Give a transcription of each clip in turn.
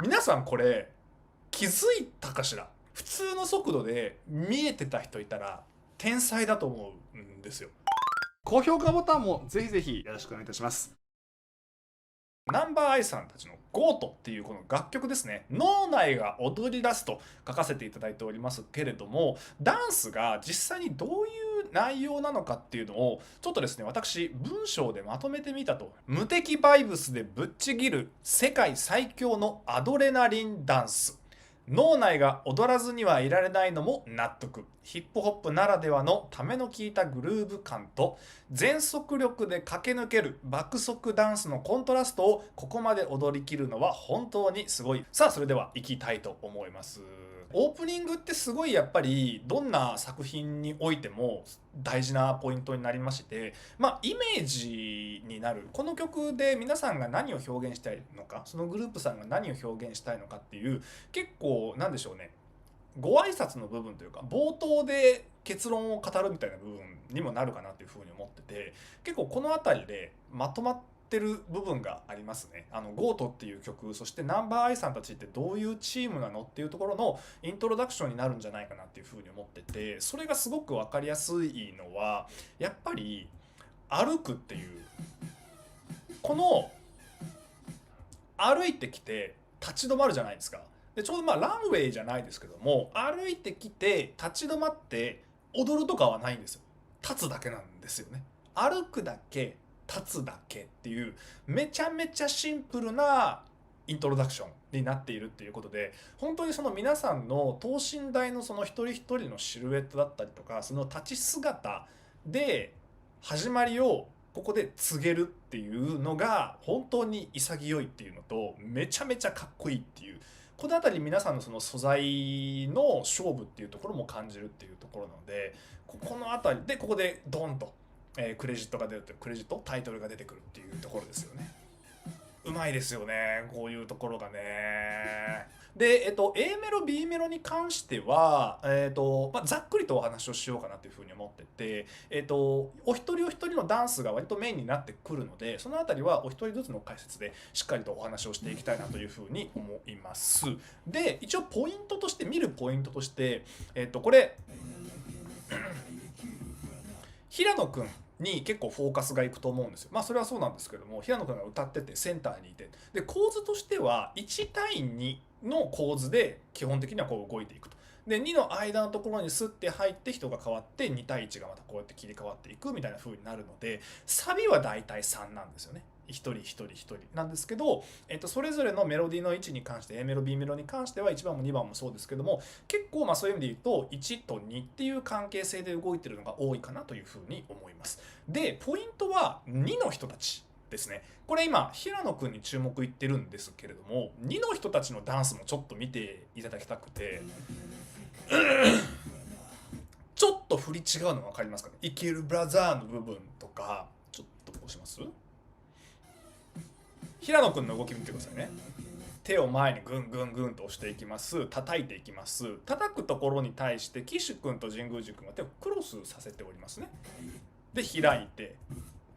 皆さんこれ気づいたかしら？普通の速度で見えてた人いたら天才だと思うんですよ。高評価ボタンもぜひぜひよろしくお願いいたします。ナンバーアイさんたちのゴートっていうこの楽曲ですね。脳内が踊り出すと書かせていただいておりますけれども、ダンスが実際にどういう内容なのかっていうのをちょっとですね、私文章でまとめてみたと。無敵バイブスでぶっちぎる世界最強のアドレナリンダンス。脳内が踊らずにはいられないのも納得。ヒップホップならではのための効いたグルーヴ感と全速力で駆け抜ける爆速ダンスのコントラストをここまで踊りきるのは本当にすごい。さあそれでは行きたいと思います。オープニングってすごいやっぱりどんな作品においても大事なポイントになりまして、イメージになるこの曲で皆さんが何を表現したいのか、そのグループさんが何を表現したいのかっていう結構なんでしょうね、ご挨拶の部分というか冒頭で結論を語るみたいな部分にもなるかなというふうに思ってて、結構この辺りでまとまってる部分がありますね。ゴートっていう曲、そしてナンバーアイさんたちってどういうチームなのっていうところのイントロダクションになるんじゃないかなっていうふうに思ってて、それがすごく分かりやすいのはやっぱり歩くっていう、この歩いてきて立ち止まるじゃないですか。でちょうどランウェイじゃないですけども、歩いてきて立ち止まって踊るとかはないんですよ。立つだけなんですよね。歩くだけ、立つだけっていうめちゃめちゃシンプルなイントロダクションになっているっていうことで、本当にその皆さんの等身大のその一人一人のシルエットだったりとか、その立ち姿で始まりをここで告げるっていうのが本当に潔いっていうのと、めちゃめちゃかっこいいっていう、この辺り皆さんのその素材の勝負っていうところも感じるっていうところなので、ここの辺りでここでドンと、クレジットが出ると、クレジットタイトルが出てくるっていうところですよね。うまいですよね、こういうところがね。で、A メロ B メロに関しては、ざっくりとお話をしようかなというふうに思ってて、お一人お一人のダンスが割とメインになってくるので、そのあたりはお一人ずつの解説でしっかりとお話をしていきたいなというふうに思います。で、一応ポイントとして、見るポイントとして、これ、平野くんに結構フォーカスがいくと思うんですよ。それはそうなんですけども、平野くんが歌っててセンターにいて、で構図としては1対2の構図で基本的にはこう動いていくと。で2の間のところにスッて入って人が変わって2対1がまたこうやって切り替わっていくみたいな風になるので、サビはだいたい3なんですよね。一人一人一人なんですけど、それぞれのメロディーの位置に関して A メロ B メロに関しては1番も2番もそうですけども、結構そういう意味で言うと1と2っていう関係性で動いてるのが多いかなというふうに思います。でポイントは2の人たちですね。これ今平野くんに注目いってるんですけれども、2の人たちのダンスもちょっと見ていただきたくて、ちょっと振り違うの分かりますかね。イケるブラザーの部分とか、ちょっとこうします。平野くんの動き見てくださいね。手を前にグングングンと押していきます。叩いていきます。叩くところに対して岸君と神宮寺君が手をクロスさせておりますね。で開いて、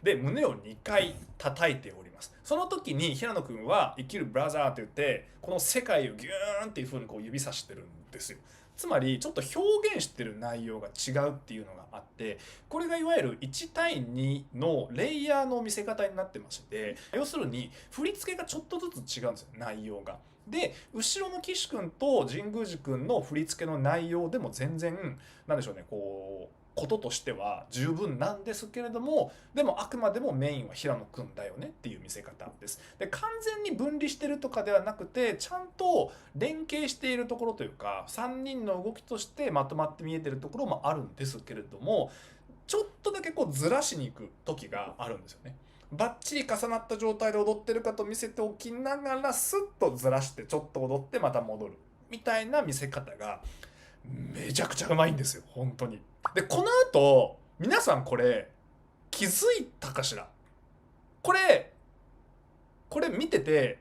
で胸を2回叩いております。その時に平野君は生きるブラザーと言ってこの世界をギューンっていう風にこう指さしてるんですよ。つまりちょっと表現してる内容が違うっていうのがあって、これがいわゆる1対2のレイヤーの見せ方になってまして、要するに振り付けがちょっとずつ違うんですよ、内容が。で後ろの岸君と神宮寺君の振り付けの内容でも全然なんでしょうね、こうこととしては十分なんですけれども、でもあくまでもメインは平野くんだよねっていう見せ方です。で完全に分離してるとかではなくて、ちゃんと連携しているところというか3人の動きとしてまとまって見えてるところもあるんですけれども、ちょっとだけこうずらしに行く時があるんですよね。バッチリ重なった状態で踊ってるかと見せておきながらスッとずらしてちょっと踊ってまた戻るみたいな見せ方がめちゃくちゃうまいんですよ本当に。でこの後皆さんこれ気づいたかしら？これ見てて、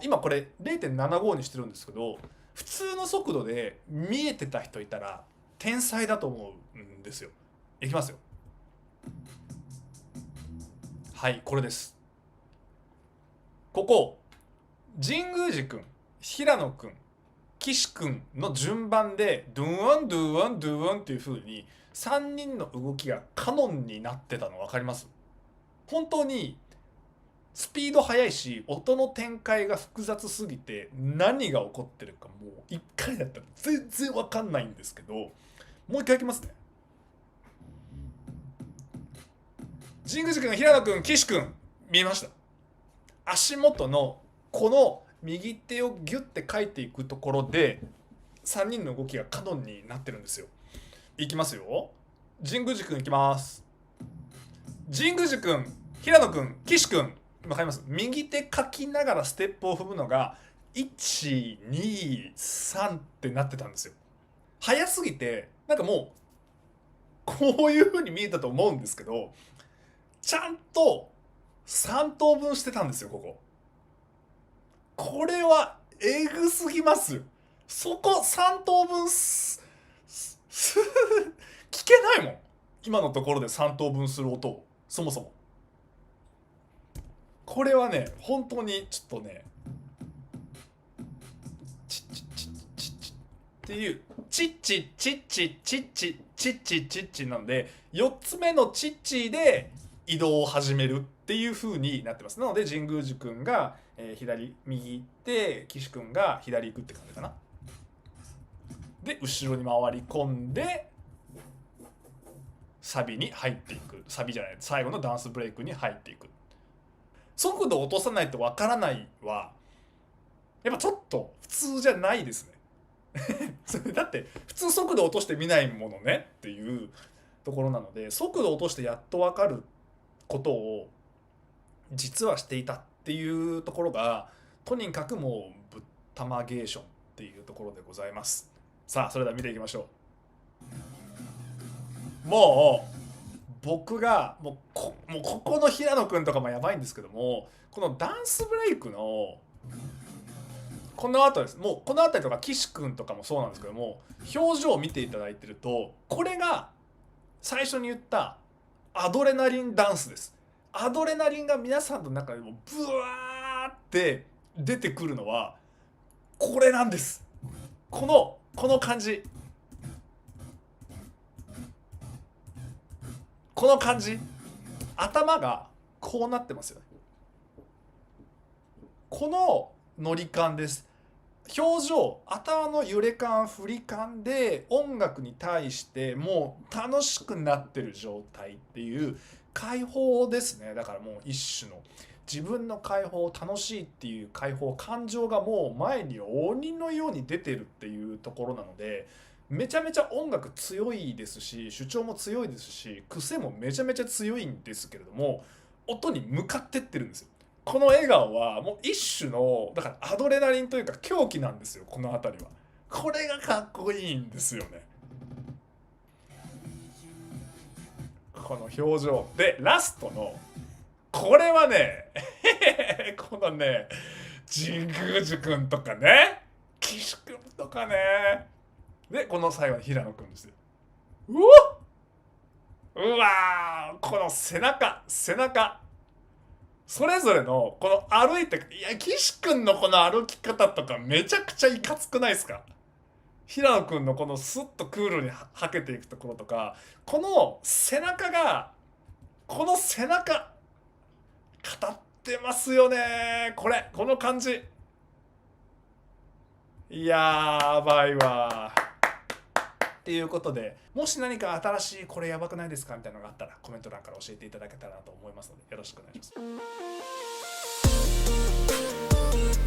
今これ0.75にしてるんですけど、普通の速度で見えてた人いたら天才だと思うんですよ。いきますよ。はい、これです。ここ神宮寺くん平野くん、岸くんの順番でドゥワンドゥワンドゥワンっていう風に3人の動きがカノンになってたの分かります？本当にスピード速いし音の展開が複雑すぎて何が起こってるかもう1回だったら全然分かんないんですけど、もう1回いきますね。神宮寺くん、平野くん、岸くん、見えました？足元のこの右手をギュッて書いていくところで3人の動きがカノンになってるんですよ。いきますよ。神宮寺くんいきます。神宮寺くん、平野くん、岸くん、わかります？右手書きながらステップを踏むのが123ってなってたんですよ。早すぎてなんかもうこういう風に見えたと思うんですけど、ちゃんと3等分してたんですよ。これはえぐすぎますよ。そこ3等分聞けないもん、今のところで3等分する音を。そもそもこれはね本当にちょっとねチッチッチッチッチッっていうチッチチッチチッチチッチチッチなので、4つ目のチッチで移動を始めるっていう風になってます。なので神宮寺くんが左右行って岸くんが左行くって感じかな。で後ろに回り込んでサビに入っていく、サビじゃない、最後のダンスブレイクに入っていく。速度を落とさないとわからないはやっぱちょっと普通じゃないですねそれだって普通速度落として見ないものねっていうところなので、速度落としてやっとわかることを実はしていたっていうところがとにかくもうぶったまゲーションっていうところでございます。さあそれでは見ていきましょう。もう僕がもうここの平野くんとかもやばいんですけども、このダンスブレイクのこの後です。もうこの辺りとか岸くんとかもそうなんですけども、表情を見ていただいてるとこれが最初に言ったアドレナリンダンスです。アドレナリンが皆さんの中でもブワーって出てくるのはこれなんです。この感じ、この感じ、頭がこうなってますよね。このノリ感です。表情、頭の揺れ感、振り感で音楽に対してもう楽しくなってる状態っていう解放ですね。だからもう一種の自分の解放、楽しいっていう解放、感情がもう前に鬼のように出てるっていうところなので、めちゃめちゃ音楽強いですし、主張も強いですし、癖もめちゃめちゃ強いんですけれども、音に向かってってるんですよ。この笑顔はもう一種のだからアドレナリンというか狂気なんですよ。この辺りはこれがかっこいいんですよね。この表情でラストのこれはねこのね神宮寺くんとかね岸くんとかねでこの最後に平野くんですよ。うわー、この背中それぞれのこの歩いて、いや岸くんのこの歩き方とかめちゃくちゃいかつくないですか？平野くんのこのスッとクールにはけていくところとか、この背中がこの背中語ってますよね。この感じやばいわ。っていうことで、もし何か新しいこれやばくないですかみたいなのがあったらコメント欄から教えていただけたらなと思いますのでよろしくお願いします。